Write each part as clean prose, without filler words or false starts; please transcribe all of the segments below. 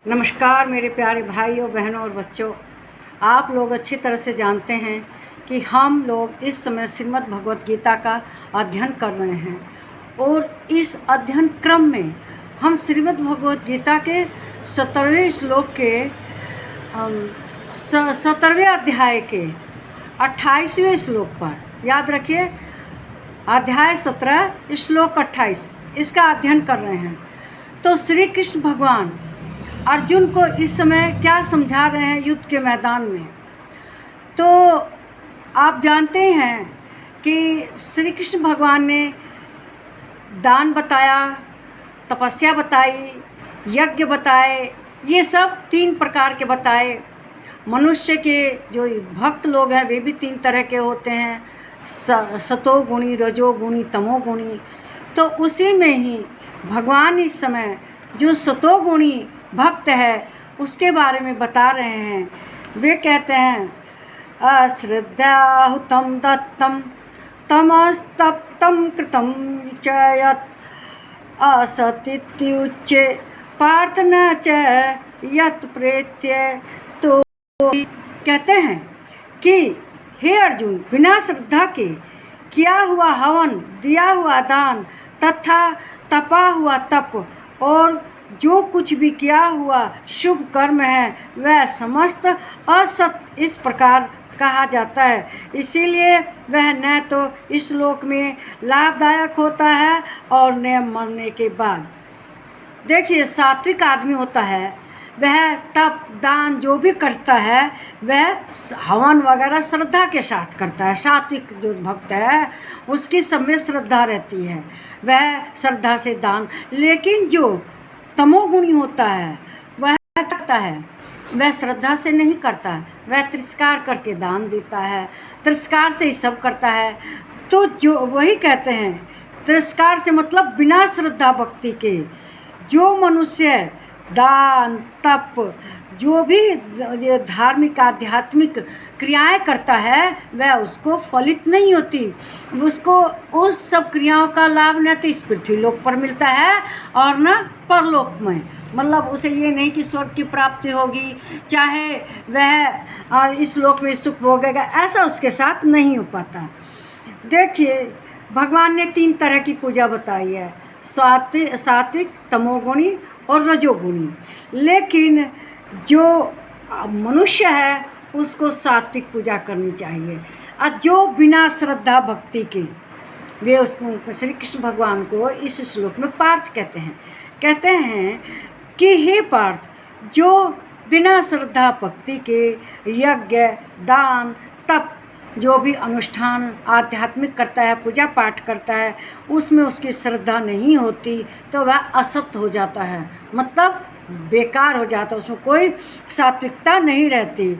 नमस्कार मेरे प्यारे भाइयों बहनों और बच्चों। आप लोग अच्छी तरह से जानते हैं कि हम लोग इस समय श्रीमद् भगवत गीता का अध्ययन कर रहे हैं और इस अध्ययन क्रम में हम श्रीमद् भगवत गीता के 17वें श्लोक के 17वें अध्याय के 28वें श्लोक पर, याद रखिए, अध्याय 17 श्लोक 28, इसका अध्ययन कर रहे हैं। तो श्री कृष्ण भगवान अर्जुन को इस समय क्या समझा रहे हैं युद्ध के मैदान में। तो आप जानते हैं कि श्री कृष्ण भगवान ने दान बताया, तपस्या बताई, यज्ञ बताए, ये सब 3 प्रकार के बताए। मनुष्य के जो भक्त लोग हैं वे भी 3 तरह के होते हैं, सतोगुणी, रजोगुणी, तमोगुणी। तो उसी में ही भगवान इस समय जो सतोगुणी भक्त है उसके बारे में बता रहे हैं। वे कहते हैं, अश्रद्धाहुतं दत्तं तमस्तप्तं कृतं च यत् असतीत्युच्ये पार्थ न च यत् प्रेत्य। तो कहते हैं कि हे अर्जुन, बिना श्रद्धा के किया हुआ हवन, दिया हुआ दान तथा तपा हुआ तप और जो कुछ भी किया हुआ शुभ कर्म है वह समस्त असत इस प्रकार कहा जाता है। इसीलिए वह न तो इस लोक में लाभदायक होता है और न मरने के बाद। देखिए, सात्विक आदमी होता है वह तप दान जो भी करता है वह हवन वगैरह श्रद्धा के साथ करता है। सात्विक जो भक्त है उसकी सब में श्रद्धा रहती है, वह श्रद्धा से दान। लेकिन जो तमोगुणी होता है वह करता है, वह श्रद्धा से नहीं करता, वह तिरस्कार करके दान देता है, तिरस्कार से ही सब करता है। तो जो वही कहते हैं, तिरस्कार से मतलब बिना श्रद्धा भक्ति के जो मनुष्य दान तप जो भी धार्मिक आध्यात्मिक क्रियाएं करता है वह उसको फलित नहीं होती। उसको उस सब क्रियाओं का लाभ न तो इस पृथ्वी लोक पर मिलता है और न परलोक में। मतलब उसे ये नहीं कि स्वर्ग की प्राप्ति होगी, चाहे वह इस लोक में सुख भोगेगा, ऐसा उसके साथ नहीं हो पाता। देखिए, भगवान ने 3 तरह की पूजा बताई है, सात्विक, तमोगुणी और रजोगुणी। लेकिन जो मनुष्य है उसको सात्विक पूजा करनी चाहिए। और जो बिना श्रद्धा भक्ति के, वे उसको श्री कृष्ण भगवान को इस श्लोक में पार्थ कहते हैं कि हे पार्थ, जो बिना श्रद्धा भक्ति के यज्ञ दान तप जो भी अनुष्ठान आध्यात्मिक करता है, पूजा पाठ करता है, उसमें उसकी श्रद्धा नहीं होती तो वह असत हो जाता है, मतलब बेकार हो जाता है, उसमें कोई सात्विकता नहीं रहती।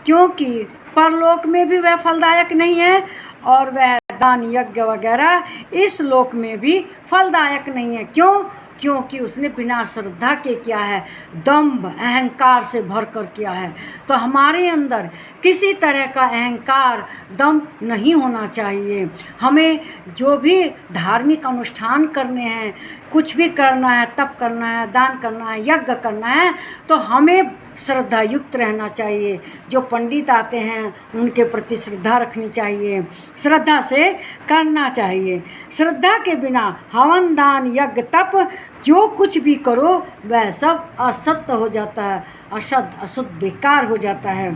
क्योंकि परलोक में भी वह फलदायक नहीं है और वह दान यज्ञ वगैरह इस लोक में भी फलदायक नहीं है। क्योंकि उसने बिना श्रद्धा के किया है, दंभ अहंकार से भर कर किया है। तो हमारे अंदर किसी तरह का अहंकार दंभ नहीं होना चाहिए। हमें जो भी धार्मिक अनुष्ठान करने हैं, कुछ भी करना है, तप करना है, दान करना है, यज्ञ करना है, तो हमें श्रद्धा युक्त रहना चाहिए। जो पंडित आते हैं उनके प्रति श्रद्धा रखनी चाहिए, श्रद्धा से करना चाहिए। श्रद्धा के बिना हवन दान यज्ञ तप जो कुछ भी करो वह सब असत्य हो जाता है, अशुद्ध बेकार हो जाता है।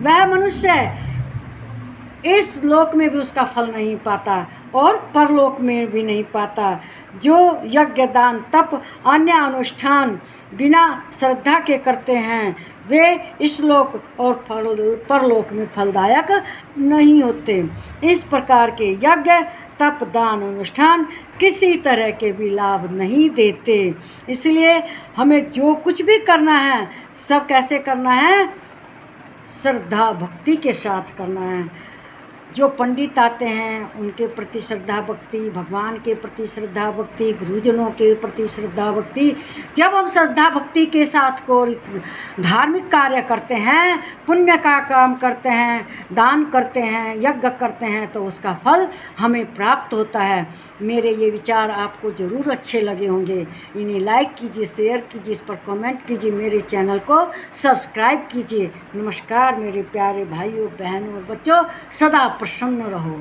वह मनुष्य इस लोक में भी उसका फल नहीं पाता और परलोक में भी नहीं पाता। जो यज्ञ दान तप अन्य अनुष्ठान बिना श्रद्धा के करते हैं वे इस लोक और परलोक में फलदायक नहीं होते। इस प्रकार के यज्ञ तप दान अनुष्ठान किसी तरह के भी लाभ नहीं देते। इसलिए हमें जो कुछ भी करना है सब कैसे करना है, श्रद्धा भक्ति के साथ करना है। जो पंडित आते हैं उनके प्रति श्रद्धा भक्ति, भगवान के प्रति श्रद्धा भक्ति, गुरुजनों के प्रति श्रद्धा भक्ति। जब हम श्रद्धा भक्ति के साथ कोई धार्मिक कार्य करते हैं, पुण्य का काम करते हैं, दान करते हैं, यज्ञ करते हैं, तो उसका फल हमें प्राप्त होता है। मेरे ये विचार आपको ज़रूर अच्छे लगे होंगे। इन्हें लाइक कीजिए, शेयर कीजिए, इस पर कमेंट कीजिए, मेरे चैनल को सब्सक्राइब कीजिए। नमस्कार मेरे प्यारे भाइयों, बहनों और बच्चों, सदा प्रसन्न रहो।